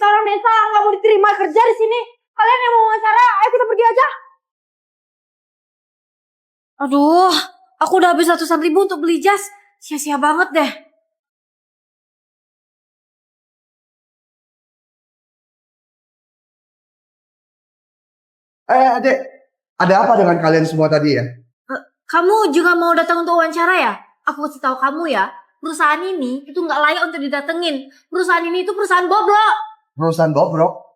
kita orang desa nggak mau diterima kerja di sini. Kalian yang mau wawancara, ayo kita pergi aja. Aduh, aku udah habis ratusan ribu untuk beli jas. Sia-sia banget deh. Adek, ada apa dengan kalian semua tadi ya? Kamu juga mau datang untuk wawancara ya? Aku kasih tahu kamu ya, perusahaan ini itu nggak layak untuk didatengin. Perusahaan ini itu perusahaan bobrok. Perusahaan bobrok?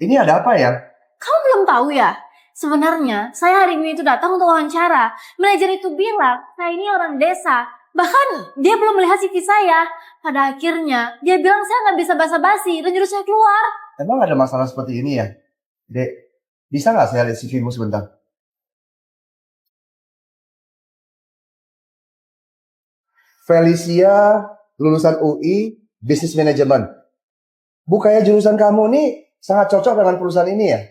Ini ada apa ya? Kamu belum tahu ya? Sebenarnya saya hari ini itu datang untuk wawancara. Manajer itu bilang saya ini orang desa. Bahkan dia belum melihat CV saya. Pada akhirnya dia bilang saya nggak bisa basa-basi dan nyuruh saya keluar. Emang ada masalah seperti ini ya? Dek, bisa nggak saya lihat CV-mu sebentar? Felicia, lulusan UI, Business Management. Bukannya jurusan kamu nih sangat cocok dengan perusahaan ini ya?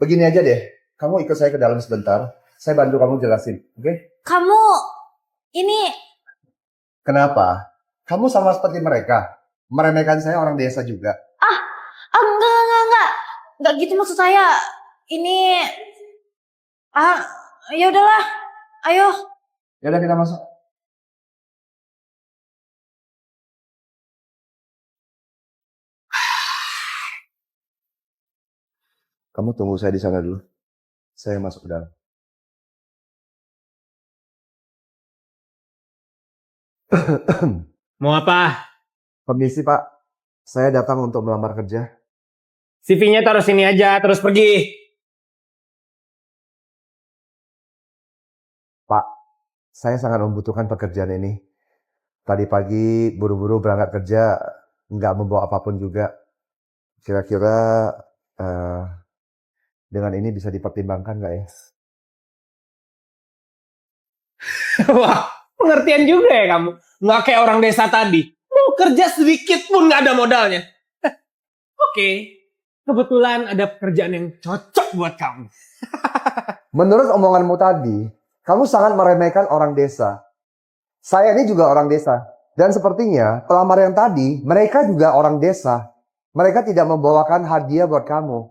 Begini aja deh, kamu ikut saya ke dalam sebentar. Saya bantu kamu jelasin, oke? Kamu ini Kenapa? Kamu sama seperti mereka. Meremehkan saya orang desa juga. enggak. Enggak gitu maksud saya. Ini ya udahlah. Ayo. Yaudah kita masuk. Kamu tunggu saya di sana dulu. Saya masuk ke dalam. Mau apa? Permisi Pak, saya datang untuk melamar kerja. CV-nya taruh sini aja, terus pergi. Pak, saya sangat membutuhkan pekerjaan ini. Tadi pagi buru-buru berangkat kerja, nggak membawa apapun juga. Kira-kira dengan ini bisa dipertimbangkan nggak ya? Wah, pengertian juga ya kamu. Nggak kayak orang desa tadi. Mau kerja sedikit pun nggak ada modalnya. Oke, kebetulan ada pekerjaan yang cocok buat kamu. Menurut omonganmu tadi, kamu sangat meremehkan orang desa. Saya ini juga orang desa. Dan sepertinya pelamar yang tadi, mereka juga orang desa. Mereka tidak membawakan hadiah buat kamu.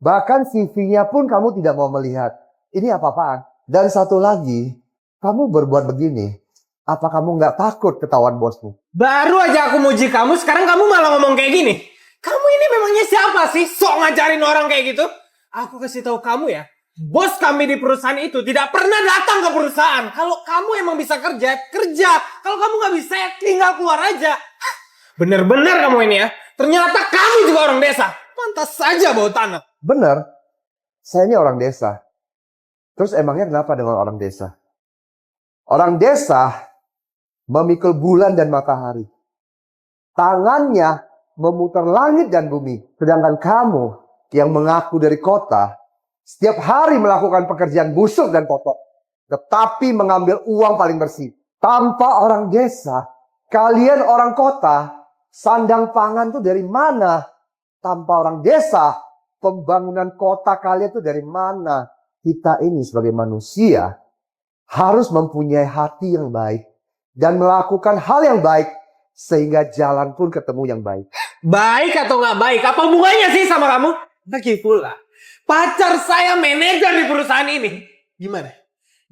Bahkan CV-nya pun kamu tidak mau melihat. Ini apa-apaan? Dan satu lagi, kamu berbuat begini. Apa kamu nggak takut ketahuan bosmu? Baru aja aku muji kamu, sekarang kamu malah ngomong kayak gini. Kamu ini memangnya siapa sih? Sok ngajarin orang kayak gitu? Aku kasih tahu kamu ya. Bos kami di perusahaan itu tidak pernah datang ke perusahaan. Kalau kamu emang bisa kerja, kerja. Kalau kamu nggak bisa, ya tinggal keluar aja. Bener-bener kamu ini ya. Ternyata kamu juga orang desa. Pantas saja bau tanah. Bener, saya ini orang desa. Terus emangnya kenapa dengan orang desa? Orang desa memikul bulan dan matahari. Tangannya memutar langit dan bumi. Sedangkan kamu yang mengaku dari kota, setiap hari melakukan pekerjaan busuk dan kotor. Tetapi mengambil uang paling bersih. Tanpa orang desa, kalian orang kota, sandang pangan tuh dari mana? Tanpa orang desa, pembangunan kota kalian tuh dari mana? Kita ini sebagai manusia harus mempunyai hati yang baik dan melakukan hal yang baik sehingga jalan pun ketemu yang baik. Baik atau nggak baik? Apa hubungannya sih sama kamu? Lagi pula, pacar saya manajer di perusahaan ini. Gimana?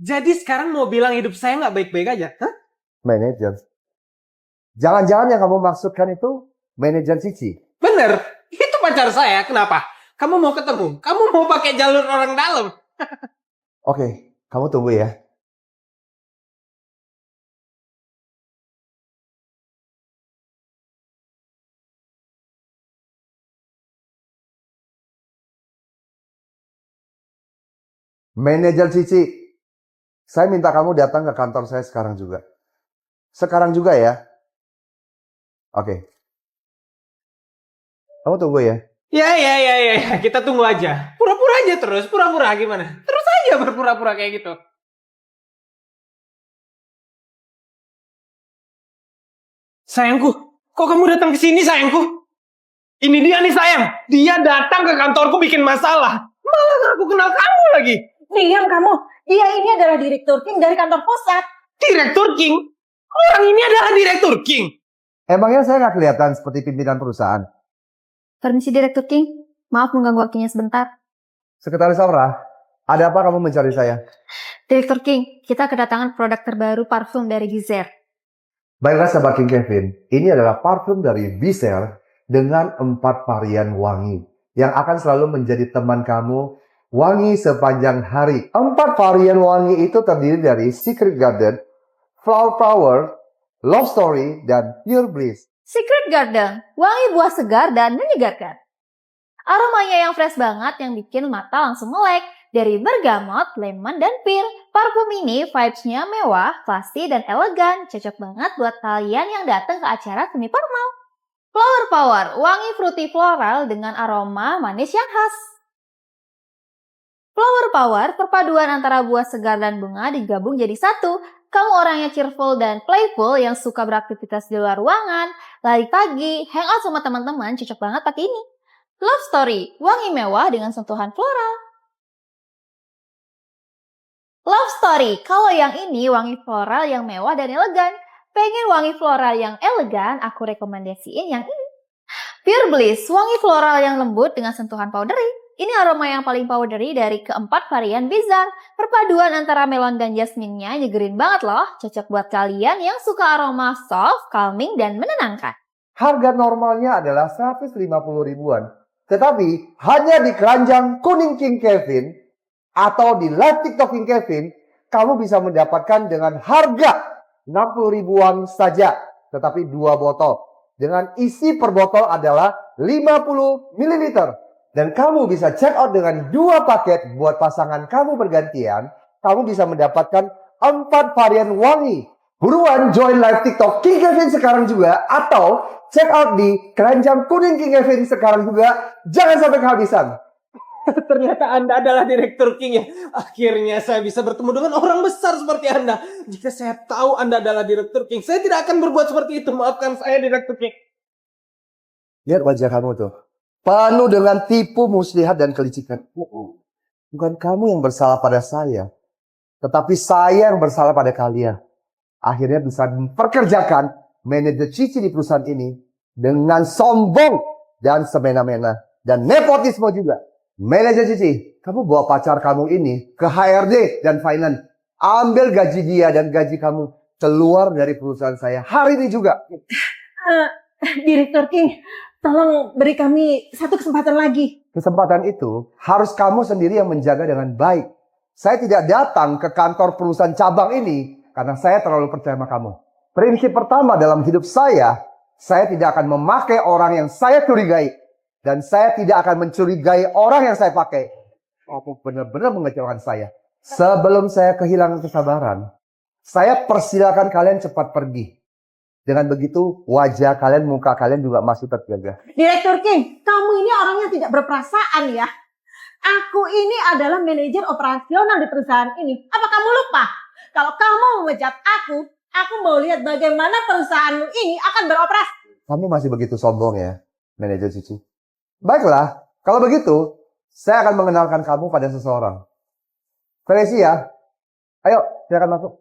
Jadi sekarang mau bilang hidup saya nggak baik-baik aja? Hah? Manajer. Jangan-jangan yang kamu maksudkan itu manajer Cici. Bener, itu pacar saya. Kenapa? Kamu mau ketemu? Kamu mau pakai jalur orang dalam? Oke, kamu tunggu ya. Manajer Cici, saya minta kamu datang ke kantor saya sekarang juga. Sekarang juga ya. Oke. Kamu tunggu ya. Ya. Kita tunggu aja. Pura-pura aja terus. Pura-pura gimana? Terus aja berpura-pura kayak gitu. Sayangku, kok kamu datang ke sini sayangku? Ini dia nih sayang. Dia datang ke kantorku bikin masalah. Malah aku kenal kamu lagi. Diam kamu. Dia ini adalah direktur King dari kantor pusat. Direktur King? Orang ini adalah Direktur King. Emangnya saya nggak kelihatan seperti pimpinan perusahaan? Permisi Direktur King, maaf mengganggu waktunya sebentar. Sekretaris Aura, ada apa kamu mencari saya? Direktur King, kita kedatangan produk terbaru parfum dari Gizer. Baiklah sahabat King Kevin, ini adalah parfum dari Biser dengan 4 varian wangi yang akan selalu menjadi teman kamu wangi sepanjang hari. 4 varian wangi itu terdiri dari Secret Garden, Flower Power, Love Story, dan Pure Bliss. Secret Garden, wangi buah segar dan menyegarkan. Aromanya yang fresh banget yang bikin mata langsung melek. Dari bergamot, lemon, dan pear, parfum ini vibes-nya mewah, classy, dan elegan. Cocok banget buat kalian yang datang ke acara semi formal. Flower Power, wangi fruity floral dengan aroma manis yang khas. Flower Power, perpaduan antara buah segar dan bunga digabung jadi satu. Kamu orangnya cheerful dan playful yang suka beraktivitas di luar ruangan, lari pagi, hangout sama teman-teman, cocok banget pakai ini. Love Story, wangi mewah dengan sentuhan floral. Love Story, kalau yang ini wangi floral yang mewah dan elegan. Pengen wangi floral yang elegan, aku rekomendasiin yang ini. Pure Bliss, wangi floral yang lembut dengan sentuhan powdery. Ini aroma yang paling powdery dari keempat varian Bizarre. Perpaduan antara melon dan jasminnya nyegerin banget loh. Cocok buat kalian yang suka aroma soft, calming, dan menenangkan. Harga normalnya adalah 150 ribuan. Tetapi hanya di keranjang kuning King Kevin atau di live TikTok King Kevin, kamu bisa mendapatkan dengan harga 60 ribuan saja. Tetapi 2 botol. Dengan isi per botol adalah 50 ml. Dan kamu bisa check out dengan 2 paket buat pasangan kamu bergantian. Kamu bisa mendapatkan 4 varian wangi. Buruan join live TikTok King Kevin sekarang juga. Atau check out di keranjang kuning King Kevin sekarang juga. Jangan sampai kehabisan. Ternyata Anda adalah Direktur King ya. Akhirnya saya bisa bertemu dengan orang besar seperti Anda. Jika saya tahu Anda adalah Direktur King, saya tidak akan berbuat seperti itu. Maafkan saya, Direktur King. Lihat wajah kamu tuh. Penuh dengan tipu, muslihat, dan kelicikan. Bukan kamu yang bersalah pada saya. Tetapi saya yang bersalah pada kalian. Akhirnya bisa memperkerjakan manajer Cici di perusahaan ini dengan sombong dan semena-mena. Dan nepotisme juga. Manajer Cici, kamu bawa pacar kamu ini ke HRD dan finance. Ambil gaji dia dan gaji kamu. Keluar dari perusahaan saya hari ini juga. Direktur King, tolong beri kami satu kesempatan lagi. Kesempatan itu harus kamu sendiri yang menjaga dengan baik. Saya tidak datang ke kantor perusahaan cabang ini karena saya terlalu percaya sama kamu. Prinsip pertama dalam hidup saya tidak akan memakai orang yang saya curigai. Dan saya tidak akan mencurigai orang yang saya pakai. Kamu benar-benar mengecewakan saya. Sebelum saya kehilangan kesabaran, saya persilakan kalian cepat pergi. Dengan begitu, wajah kalian, muka kalian juga masih terjaga. Direktur King, kamu ini orang yang tidak berperasaan ya. Aku ini adalah manajer operasional di perusahaan ini. Apa kamu lupa? Kalau kamu memecat aku mau lihat bagaimana perusahaanmu ini akan beroperasi. Kamu masih begitu sombong ya, manajer Cici. Baiklah, kalau begitu, saya akan mengenalkan kamu pada seseorang. Felicia, ayo, silakan masuk.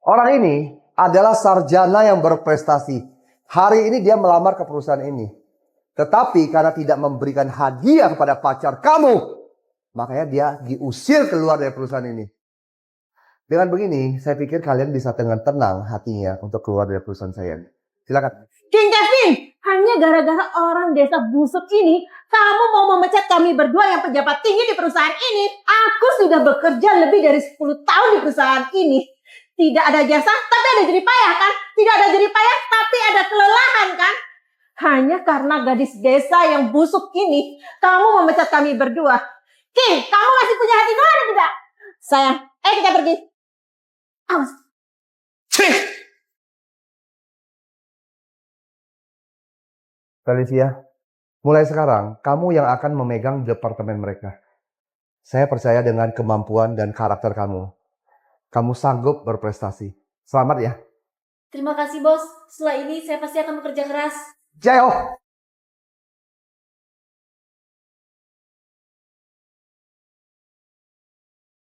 Orang ini adalah sarjana yang berprestasi. Hari ini dia melamar ke perusahaan ini. Tetapi karena tidak memberikan hadiah kepada pacar kamu, makanya dia diusir keluar dari perusahaan ini. Dengan begini, saya pikir kalian bisa dengan tenang hatinya untuk keluar dari perusahaan saya. Silakan. King Kevin, hanya gara-gara orang desa busuk ini, kamu mau memecat kami berdua yang pejabat tinggi di perusahaan ini. Aku sudah bekerja lebih dari 10 tahun di perusahaan ini. Tidak ada jasa, tapi ada jerih payah kan? Tidak ada jerih payah, tapi ada kelelahan kan? Hanya karena gadis desa yang busuk ini, kamu memecat kami berdua. King, kamu masih punya hati nurani tidak? Sayang, ayo kita pergi. Awas. Felicia, mulai sekarang kamu yang akan memegang departemen mereka. Saya percaya dengan kemampuan dan karakter kamu. Kamu sanggup berprestasi. Selamat ya. Terima kasih bos, setelah ini saya pasti akan bekerja keras. Jayo!